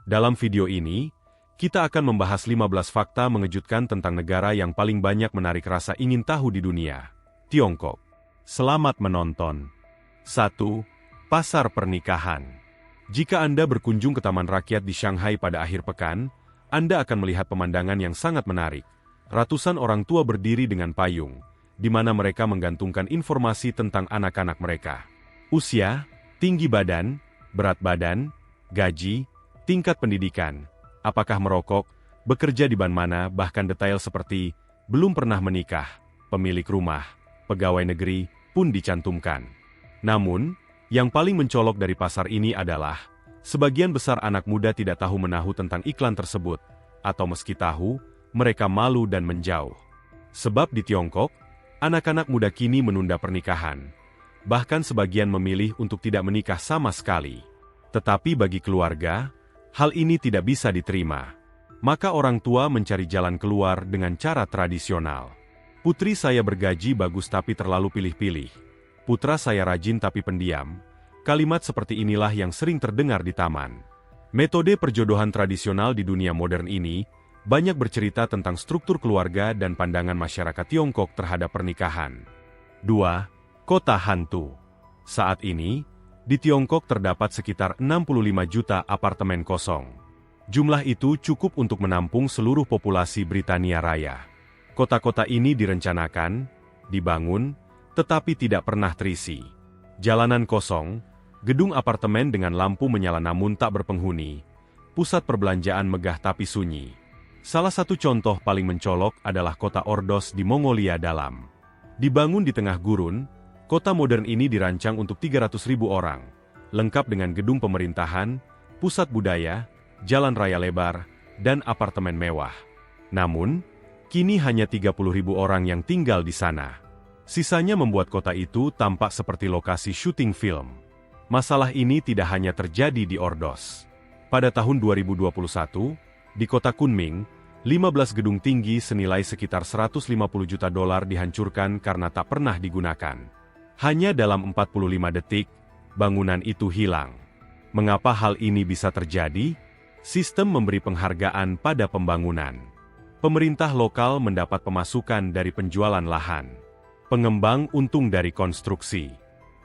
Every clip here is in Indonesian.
Dalam video ini, kita akan membahas 15 fakta mengejutkan tentang negara yang paling banyak menarik rasa ingin tahu di dunia, Tiongkok. Selamat menonton. 1. Pasar pernikahan. Jika Anda berkunjung ke Taman Rakyat di Shanghai pada akhir pekan, Anda akan melihat pemandangan yang sangat menarik. Ratusan orang tua berdiri dengan payung, di mana mereka menggantungkan informasi tentang anak-anak mereka. Usia, tinggi badan, berat badan, gaji, tingkat pendidikan, apakah merokok, bekerja di mana, bahkan detail seperti belum pernah menikah, pemilik rumah, pegawai negeri, pun dicantumkan. Namun, yang paling mencolok dari pasar ini adalah, sebagian besar anak muda tidak tahu menahu tentang iklan tersebut, atau meski tahu, mereka malu dan menjauh. Sebab di Tiongkok, anak-anak muda kini menunda pernikahan. Bahkan sebagian memilih untuk tidak menikah sama sekali. Tetapi bagi keluarga, hal ini tidak bisa diterima. Maka orang tua mencari jalan keluar dengan cara tradisional. Putri saya bergaji bagus tapi terlalu pilih-pilih. Putra saya rajin tapi pendiam. Kalimat seperti inilah yang sering terdengar di taman. Metode perjodohan tradisional di dunia modern ini banyak bercerita tentang struktur keluarga dan pandangan masyarakat Tiongkok terhadap pernikahan. 2. Kota hantu. Saat ini, di Tiongkok terdapat sekitar 65 juta apartemen kosong. Jumlah itu cukup untuk menampung seluruh populasi Britania Raya. Kota-kota ini direncanakan, dibangun, tetapi tidak pernah terisi. Jalanan kosong, gedung apartemen dengan lampu menyala namun tak berpenghuni, pusat perbelanjaan megah tapi sunyi. Salah satu contoh paling mencolok adalah kota Ordos di Mongolia Dalam. Dibangun di tengah gurun, kota modern ini dirancang untuk 300.000 orang, lengkap dengan gedung pemerintahan, pusat budaya, jalan raya lebar, dan apartemen mewah. Namun, kini hanya 30.000 orang yang tinggal di sana. Sisanya membuat kota itu tampak seperti lokasi syuting film. Masalah ini tidak hanya terjadi di Ordos. Pada tahun 2021, di kota Kunming, 15 gedung tinggi senilai sekitar $150 juta dihancurkan karena tak pernah digunakan. Hanya dalam 45 detik, bangunan itu hilang. Mengapa hal ini bisa terjadi? Sistem memberi penghargaan pada pembangunan. Pemerintah lokal mendapat pemasukan dari penjualan lahan. Pengembang untung dari konstruksi.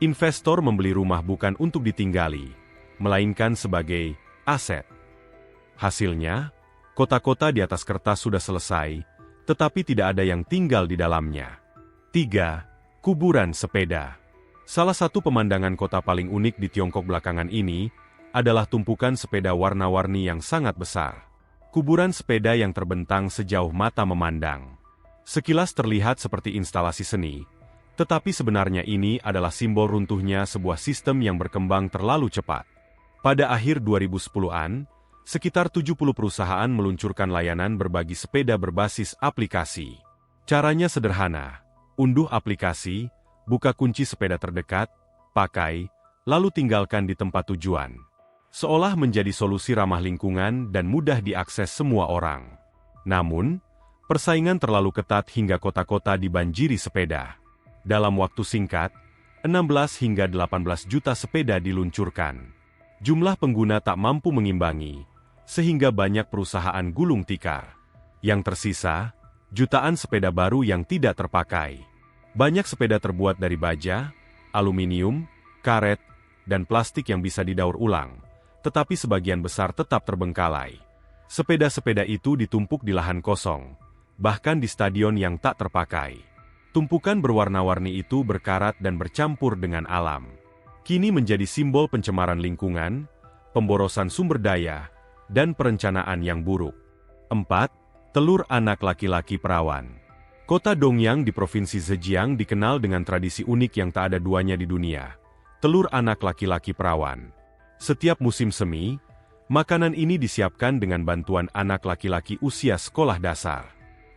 Investor membeli rumah bukan untuk ditinggali, melainkan sebagai aset. Hasilnya, kota-kota di atas kertas sudah selesai, tetapi tidak ada yang tinggal di dalamnya. 3. Kuburan sepeda. Salah satu pemandangan kota paling unik di Tiongkok belakangan ini adalah tumpukan sepeda warna-warni yang sangat besar. Kuburan sepeda yang terbentang sejauh mata memandang. Sekilas terlihat seperti instalasi seni, tetapi sebenarnya ini adalah simbol runtuhnya sebuah sistem yang berkembang terlalu cepat. Pada akhir 2010-an, sekitar 70 perusahaan meluncurkan layanan berbagi sepeda berbasis aplikasi. Caranya sederhana. Unduh aplikasi, buka kunci sepeda terdekat, pakai, lalu tinggalkan di tempat tujuan. Seolah menjadi solusi ramah lingkungan dan mudah diakses semua orang. Namun, persaingan terlalu ketat hingga kota-kota dibanjiri sepeda. Dalam waktu singkat, 16 hingga 18 juta sepeda diluncurkan. Jumlah pengguna tak mampu mengimbangi, sehingga banyak perusahaan gulung tikar. Yang tersisa, jutaan sepeda baru yang tidak terpakai. Banyak sepeda terbuat dari baja, aluminium, karet, dan plastik yang bisa didaur ulang, tetapi sebagian besar tetap terbengkalai. Sepeda-sepeda itu ditumpuk di lahan kosong, bahkan di stadion yang tak terpakai. Tumpukan berwarna-warni itu berkarat dan bercampur dengan alam. Kini menjadi simbol pencemaran lingkungan, pemborosan sumber daya, dan perencanaan yang buruk. 4. Telur anak laki-laki perawan. Kota Dongyang di Provinsi Zhejiang dikenal dengan tradisi unik yang tak ada duanya di dunia. Telur anak laki-laki perawan. Setiap musim semi, makanan ini disiapkan dengan bantuan anak laki-laki usia sekolah dasar.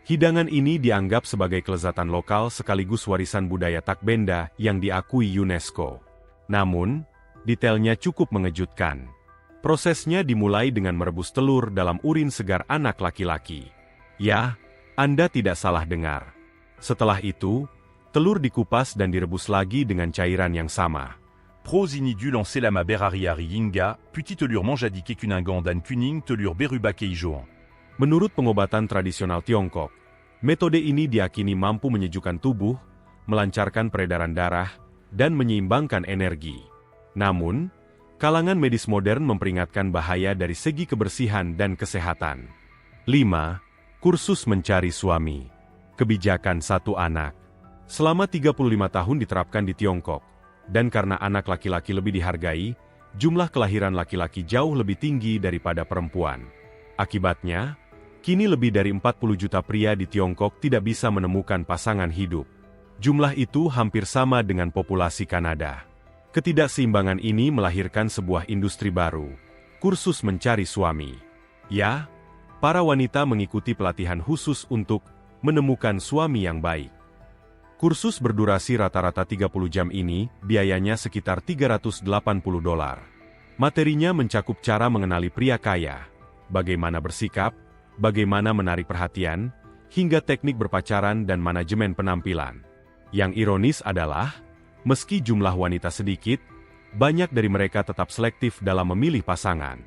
Hidangan ini dianggap sebagai kelezatan lokal sekaligus warisan budaya tak benda yang diakui UNESCO. Namun, detailnya cukup mengejutkan. Prosesnya dimulai dengan merebus telur dalam urin segar anak laki-laki. Ya, Anda tidak salah dengar. Setelah itu, telur dikupas dan direbus lagi dengan cairan yang sama. Prosini du lancer lama berari-ari yinga, puti telur manjadi kekunangan dan kuning telur berubah keijoan. Menurut pengobatan tradisional Tiongkok, metode ini diyakini mampu menyejukkan tubuh, melancarkan peredaran darah, dan menyeimbangkan energi. Namun, kalangan medis modern memperingatkan bahaya dari segi kebersihan dan kesehatan. 5. Kursus mencari suami. Kebijakan satu anak. Selama 35 tahun diterapkan di Tiongkok, dan karena anak laki-laki lebih dihargai, jumlah kelahiran laki-laki jauh lebih tinggi daripada perempuan. Akibatnya, kini lebih dari 40 juta pria di Tiongkok tidak bisa menemukan pasangan hidup. Jumlah itu hampir sama dengan populasi Kanada. Ketidakseimbangan ini melahirkan sebuah industri baru, kursus mencari suami. Ya, para wanita mengikuti pelatihan khusus untuk menemukan suami yang baik. Kursus berdurasi rata-rata 30 jam ini, biayanya sekitar $380. Materinya mencakup cara mengenali pria kaya, bagaimana bersikap, bagaimana menarik perhatian, hingga teknik berpacaran dan manajemen penampilan. Yang ironis adalah, meski jumlah wanita sedikit, banyak dari mereka tetap selektif dalam memilih pasangan.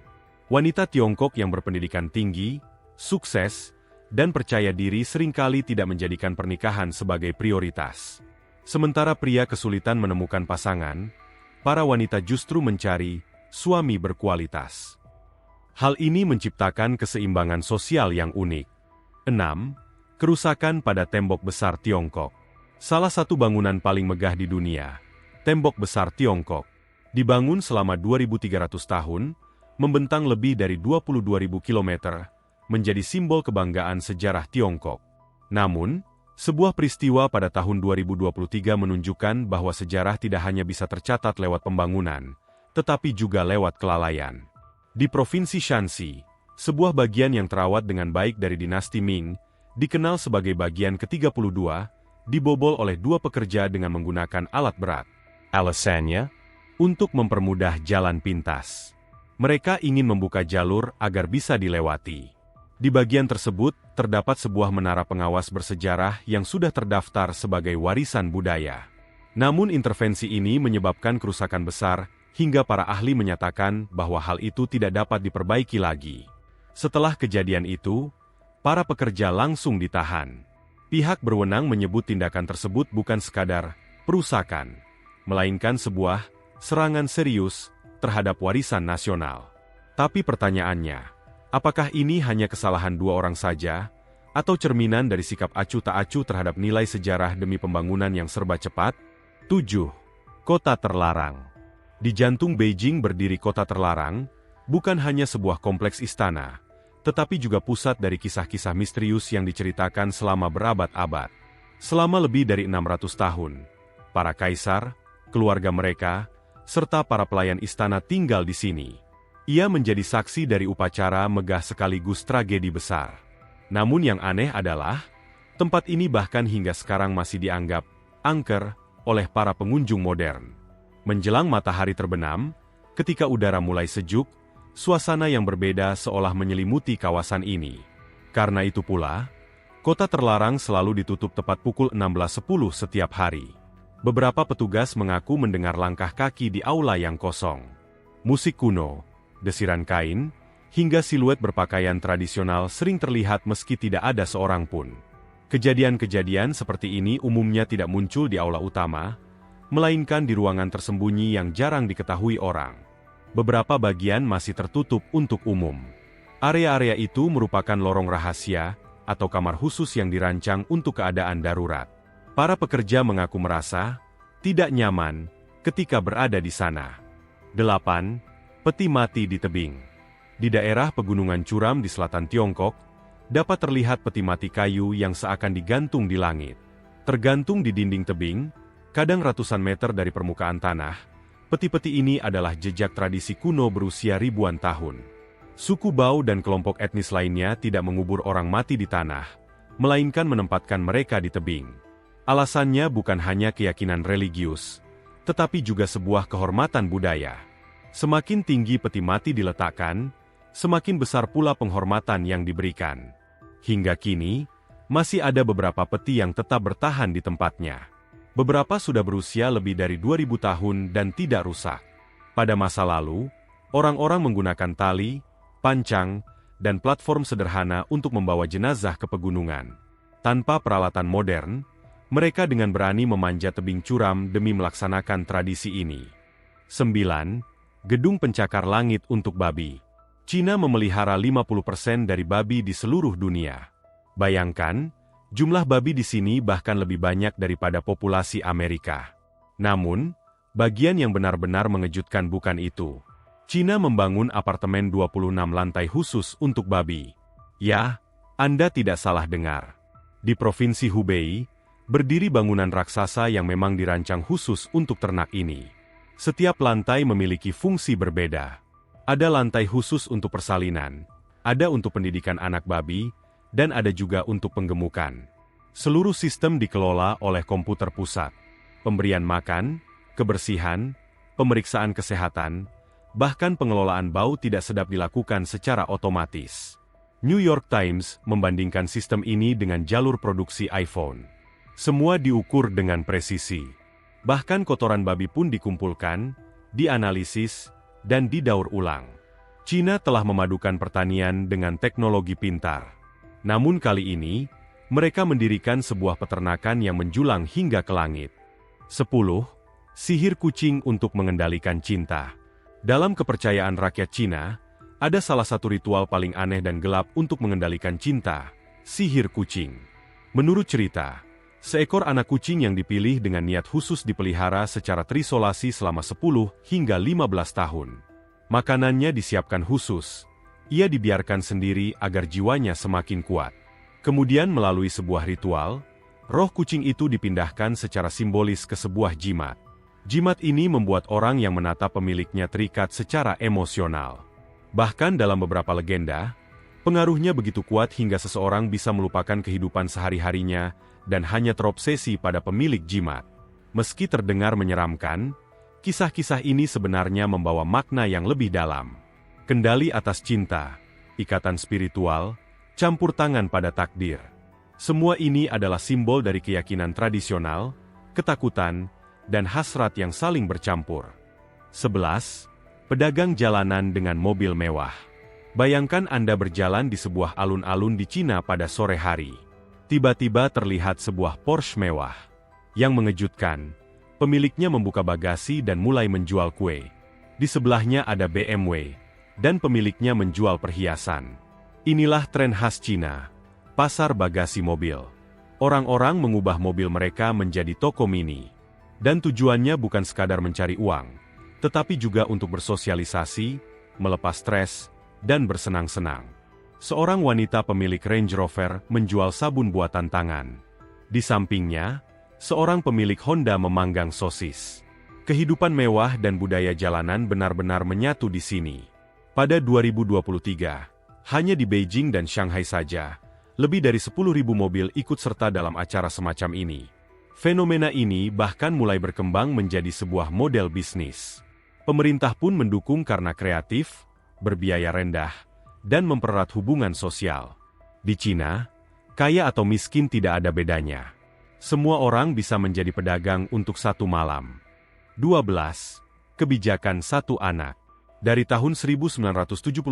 Wanita Tiongkok yang berpendidikan tinggi, sukses, dan percaya diri seringkali tidak menjadikan pernikahan sebagai prioritas. Sementara pria kesulitan menemukan pasangan, para wanita justru mencari suami berkualitas. Hal ini menciptakan keseimbangan sosial yang unik. 6. Kerusakan pada tembok besar Tiongkok. Salah satu bangunan paling megah di dunia, Tembok Besar Tiongkok, dibangun selama 2.300 tahun, membentang lebih dari 22.000 kilometer, menjadi simbol kebanggaan sejarah Tiongkok. Namun, sebuah peristiwa pada tahun 2023 menunjukkan bahwa sejarah tidak hanya bisa tercatat lewat pembangunan, tetapi juga lewat kelalaian. Di Provinsi Shanxi, sebuah bagian yang terawat dengan baik dari dinasti Ming, dikenal sebagai bagian ke-32, dibobol oleh dua pekerja dengan menggunakan alat berat. Alasannya, untuk mempermudah jalan pintas. Mereka ingin membuka jalur agar bisa dilewati. Di bagian tersebut, terdapat sebuah menara pengawas bersejarah yang sudah terdaftar sebagai warisan budaya. Namun intervensi ini menyebabkan kerusakan besar, hingga para ahli menyatakan bahwa hal itu tidak dapat diperbaiki lagi. Setelah kejadian itu, para pekerja langsung ditahan. Pihak berwenang menyebut tindakan tersebut bukan sekadar perusakan, melainkan sebuah serangan serius terhadap warisan nasional. Tapi pertanyaannya, apakah ini hanya kesalahan dua orang saja, atau cerminan dari sikap acuh tak acuh terhadap nilai sejarah demi pembangunan yang serba cepat? 7. Kota terlarang. Di jantung Beijing berdiri kota terlarang, bukan hanya sebuah kompleks istana, tetapi juga pusat dari kisah-kisah misterius yang diceritakan selama berabad-abad. Selama lebih dari 600 tahun, para kaisar, keluarga mereka, serta para pelayan istana tinggal di sini. Ia menjadi saksi dari upacara megah sekaligus tragedi besar. Namun yang aneh adalah, tempat ini bahkan hingga sekarang masih dianggap angker oleh para pengunjung modern. Menjelang matahari terbenam, ketika udara mulai sejuk, suasana yang berbeda seolah menyelimuti kawasan ini. Karena itu pula, kota terlarang selalu ditutup tepat pukul 16.10 setiap hari. Beberapa petugas mengaku mendengar langkah kaki di aula yang kosong. Musik kuno, desiran kain, hingga siluet berpakaian tradisional sering terlihat meski tidak ada seorang pun. Kejadian-kejadian seperti ini umumnya tidak muncul di aula utama, melainkan di ruangan tersembunyi yang jarang diketahui orang. Beberapa bagian masih tertutup untuk umum. Area-area itu merupakan lorong rahasia atau kamar khusus yang dirancang untuk keadaan darurat. Para pekerja mengaku merasa tidak nyaman ketika berada di sana. 8. Peti mati di tebing. Di daerah pegunungan curam di selatan Tiongkok, dapat terlihat peti mati kayu yang seakan digantung di langit. Tergantung di dinding tebing, kadang ratusan meter dari permukaan tanah, peti-peti ini adalah jejak tradisi kuno berusia ribuan tahun. Suku Bao dan kelompok etnis lainnya tidak mengubur orang mati di tanah, melainkan menempatkan mereka di tebing. Alasannya bukan hanya keyakinan religius, tetapi juga sebuah kehormatan budaya. Semakin tinggi peti mati diletakkan, semakin besar pula penghormatan yang diberikan. Hingga kini, masih ada beberapa peti yang tetap bertahan di tempatnya. Beberapa sudah berusia lebih dari 2000 tahun dan tidak rusak. Pada masa lalu, orang-orang menggunakan tali, pancang, dan platform sederhana untuk membawa jenazah ke pegunungan. Tanpa peralatan modern, mereka dengan berani memanjat tebing curam demi melaksanakan tradisi ini. 9. Gedung pencakar langit untuk babi. Cina memelihara 50% dari babi di seluruh dunia. Bayangkan, jumlah babi di sini bahkan lebih banyak daripada populasi Amerika. Namun, bagian yang benar-benar mengejutkan bukan itu. Cina membangun apartemen 26 lantai khusus untuk babi. Ya, Anda tidak salah dengar. Di Provinsi Hubei, berdiri bangunan raksasa yang memang dirancang khusus untuk ternak ini. Setiap lantai memiliki fungsi berbeda. Ada lantai khusus untuk persalinan, ada untuk pendidikan anak babi, dan ada juga untuk penggemukan. Seluruh sistem dikelola oleh komputer pusat. Pemberian makan, kebersihan, pemeriksaan kesehatan, bahkan pengelolaan bau tidak sedap dilakukan secara otomatis. New York Times membandingkan sistem ini dengan jalur produksi iPhone. Semua diukur dengan presisi. Bahkan kotoran babi pun dikumpulkan, dianalisis, dan didaur ulang. Cina telah memadukan pertanian dengan teknologi pintar. Namun kali ini, mereka mendirikan sebuah peternakan yang menjulang hingga ke langit. 10. Sihir kucing untuk mengendalikan cinta. Dalam kepercayaan rakyat Cina, ada salah satu ritual paling aneh dan gelap untuk mengendalikan cinta, sihir kucing. Menurut cerita, seekor anak kucing yang dipilih dengan niat khusus dipelihara secara terisolasi selama 10 hingga 15 tahun. Makanannya disiapkan khusus. Ia dibiarkan sendiri agar jiwanya semakin kuat. Kemudian melalui sebuah ritual, roh kucing itu dipindahkan secara simbolis ke sebuah jimat. Jimat ini membuat orang yang menatap pemiliknya terikat secara emosional. Bahkan dalam beberapa legenda, pengaruhnya begitu kuat hingga seseorang bisa melupakan kehidupan sehari-harinya dan hanya terobsesi pada pemilik jimat. Meski terdengar menyeramkan, kisah-kisah ini sebenarnya membawa makna yang lebih dalam. Kendali atas cinta, ikatan spiritual, campur tangan pada takdir. Semua ini adalah simbol dari keyakinan tradisional, ketakutan, dan hasrat yang saling bercampur. 11. Pedagang jalanan dengan mobil mewah. Bayangkan Anda berjalan di sebuah alun-alun di Cina pada sore hari. Tiba-tiba terlihat sebuah Porsche mewah. Yang mengejutkan, pemiliknya membuka bagasi dan mulai menjual kue. Di sebelahnya ada BMW, dan pemiliknya menjual perhiasan. Inilah tren khas Cina, pasar bagasi mobil. Orang-orang mengubah mobil mereka menjadi toko mini. Dan tujuannya bukan sekadar mencari uang, tetapi juga untuk bersosialisasi, melepas stres, dan bersenang-senang. Seorang wanita pemilik Range Rover menjual sabun buatan tangan. Di sampingnya, seorang pemilik Honda memanggang sosis. Kehidupan mewah dan budaya jalanan benar-benar menyatu di sini. Pada 2023, hanya di Beijing dan Shanghai saja, lebih dari 10.000 mobil ikut serta dalam acara semacam ini. Fenomena ini bahkan mulai berkembang menjadi sebuah model bisnis. Pemerintah pun mendukung karena kreatif, berbiaya rendah, dan mempererat hubungan sosial. Di Cina, kaya atau miskin tidak ada bedanya. Semua orang bisa menjadi pedagang untuk satu malam. 12. Kebijakan satu anak. Dari tahun 1979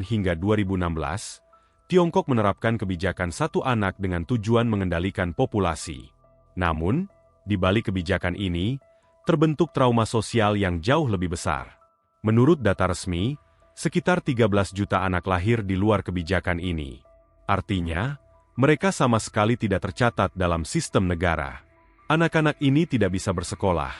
hingga 2016, Tiongkok menerapkan kebijakan satu anak dengan tujuan mengendalikan populasi. Namun, di balik kebijakan ini, terbentuk trauma sosial yang jauh lebih besar. Menurut data resmi, sekitar 13 juta anak lahir di luar kebijakan ini. Artinya, mereka sama sekali tidak tercatat dalam sistem negara. Anak-anak ini tidak bisa bersekolah,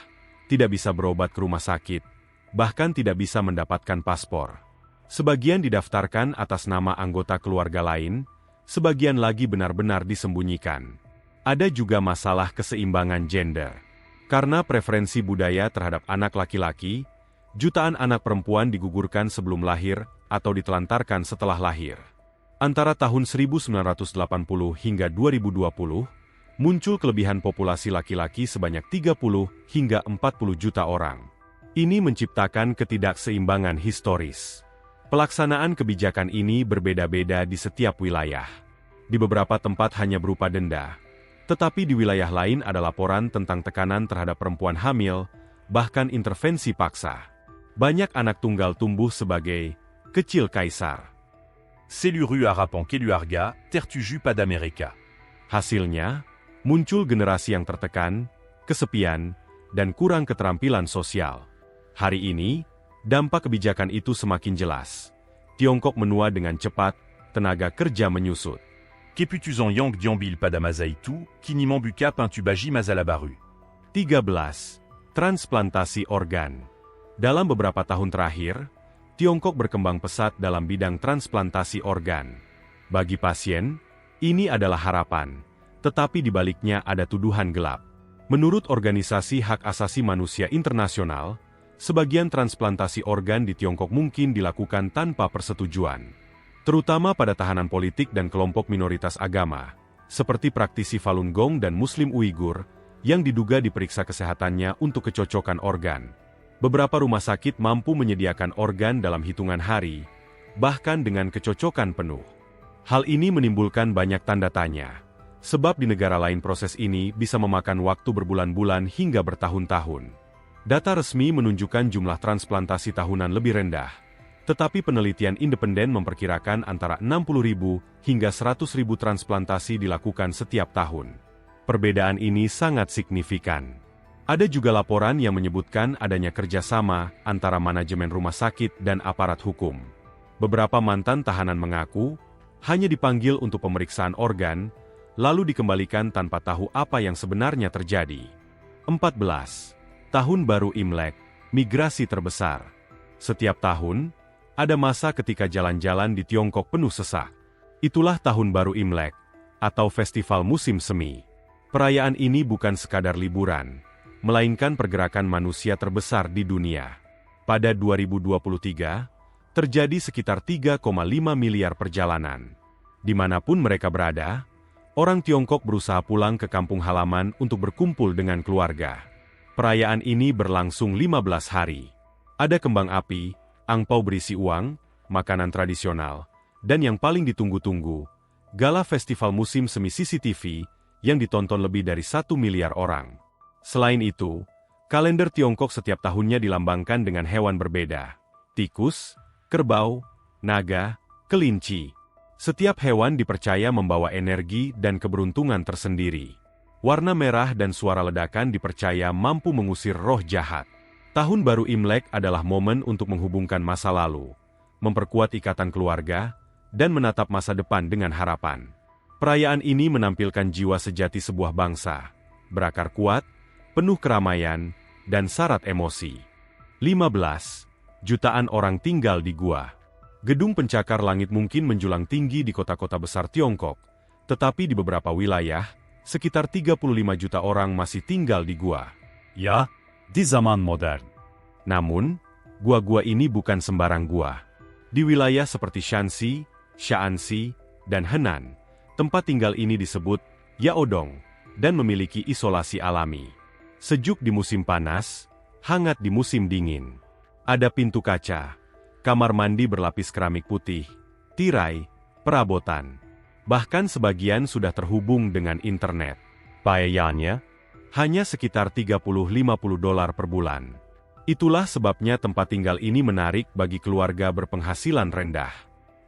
tidak bisa berobat ke rumah sakit, bahkan tidak bisa mendapatkan paspor. Sebagian didaftarkan atas nama anggota keluarga lain, sebagian lagi benar-benar disembunyikan. Ada juga masalah keseimbangan gender. Karena preferensi budaya terhadap anak laki-laki, jutaan anak perempuan digugurkan sebelum lahir atau ditelantarkan setelah lahir. Antara tahun 1980 hingga 2020, muncul kelebihan populasi laki-laki sebanyak 30 hingga 40 juta orang. Ini menciptakan ketidakseimbangan historis. Pelaksanaan kebijakan ini berbeda-beda di setiap wilayah. Di beberapa tempat hanya berupa denda, Tetapi di wilayah lain ada laporan tentang tekanan terhadap perempuan hamil, bahkan intervensi paksa. Banyak anak tunggal tumbuh sebagai kecil kaisar. Seluru Arapan Keluarga, Tertuju pada mereka. Hasilnya, muncul generasi yang tertekan, kesepian, dan kurang keterampilan sosial. Hari ini, dampak kebijakan itu semakin jelas. Tiongkok menua dengan cepat, tenaga kerja menyusut. Keputuzan Yang Diambil pada Mazaitu, Kini Mambuka Pintubaji Mazalabaru. 13. Transplantasi organ. Dalam beberapa tahun terakhir, Tiongkok berkembang pesat dalam bidang transplantasi organ. Bagi pasien, ini adalah harapan, tetapi di baliknya ada tuduhan gelap. Menurut Organisasi Hak Asasi Manusia Internasional, sebagian transplantasi organ di Tiongkok mungkin dilakukan tanpa persetujuan, terutama pada tahanan politik dan kelompok minoritas agama, seperti praktisi Falun Gong dan Muslim Uighur, yang diduga diperiksa kesehatannya untuk kecocokan organ. Beberapa rumah sakit mampu menyediakan organ dalam hitungan hari, bahkan dengan kecocokan penuh. Hal ini menimbulkan banyak tanda tanya, sebab di negara lain proses ini bisa memakan waktu berbulan-bulan hingga bertahun-tahun. Data resmi menunjukkan jumlah transplantasi tahunan lebih rendah, tetapi penelitian independen memperkirakan antara 60.000 hingga 100.000 transplantasi dilakukan setiap tahun. Perbedaan ini sangat signifikan. Ada juga laporan yang menyebutkan adanya kerjasama antara manajemen rumah sakit dan aparat hukum. Beberapa mantan tahanan mengaku hanya dipanggil untuk pemeriksaan organ, lalu dikembalikan tanpa tahu apa yang sebenarnya terjadi. 14. Tahun Baru Imlek, migrasi terbesar. Setiap tahun, ada masa ketika jalan-jalan di Tiongkok penuh sesak. Itulah Tahun Baru Imlek, atau Festival Musim Semi. Perayaan ini bukan sekadar liburan, melainkan pergerakan manusia terbesar di dunia. Pada 2023, terjadi sekitar 3,5 miliar perjalanan. Dimanapun mereka berada, orang Tiongkok berusaha pulang ke kampung halaman untuk berkumpul dengan keluarga. Perayaan ini berlangsung 15 hari. Ada kembang api, angpau berisi uang, makanan tradisional, dan yang paling ditunggu-tunggu, gala festival musim semi CCTV yang ditonton lebih dari 1 miliar orang. Selain itu, kalender Tiongkok setiap tahunnya dilambangkan dengan hewan berbeda. Tikus, kerbau, naga, kelinci. Setiap hewan dipercaya membawa energi dan keberuntungan tersendiri. Warna merah dan suara ledakan dipercaya mampu mengusir roh jahat. Tahun Baru Imlek adalah momen untuk menghubungkan masa lalu, memperkuat ikatan keluarga, dan menatap masa depan dengan harapan. Perayaan ini menampilkan jiwa sejati sebuah bangsa, berakar kuat, penuh keramaian, dan syarat emosi. 15. Jutaan orang tinggal di gua. Gedung pencakar langit mungkin menjulang tinggi di kota-kota besar Tiongkok, tetapi di beberapa wilayah, sekitar 35 juta orang masih tinggal di gua. Ya, di zaman modern. Namun, gua-gua ini bukan sembarang gua. Di wilayah seperti Shanxi, Shaanxi, dan Henan, tempat tinggal ini disebut Yaodong dan memiliki isolasi alami. Sejuk di musim panas, hangat di musim dingin. Ada pintu kaca, kamar mandi berlapis keramik putih, tirai, perabotan. Bahkan sebagian sudah terhubung dengan internet. Bayarannya hanya sekitar $30–50 per bulan. Itulah sebabnya tempat tinggal ini menarik bagi keluarga berpenghasilan rendah.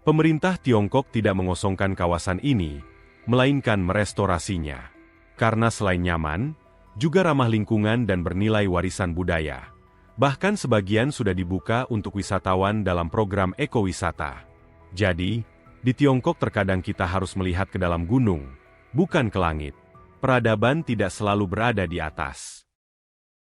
Pemerintah Tiongkok tidak mengosongkan kawasan ini, melainkan merestorasinya. Karena selain nyaman, juga ramah lingkungan dan bernilai warisan budaya. Bahkan sebagian sudah dibuka untuk wisatawan dalam program ekowisata. Jadi, di Tiongkok terkadang kita harus melihat ke dalam gunung, bukan ke langit. Peradaban tidak selalu berada di atas.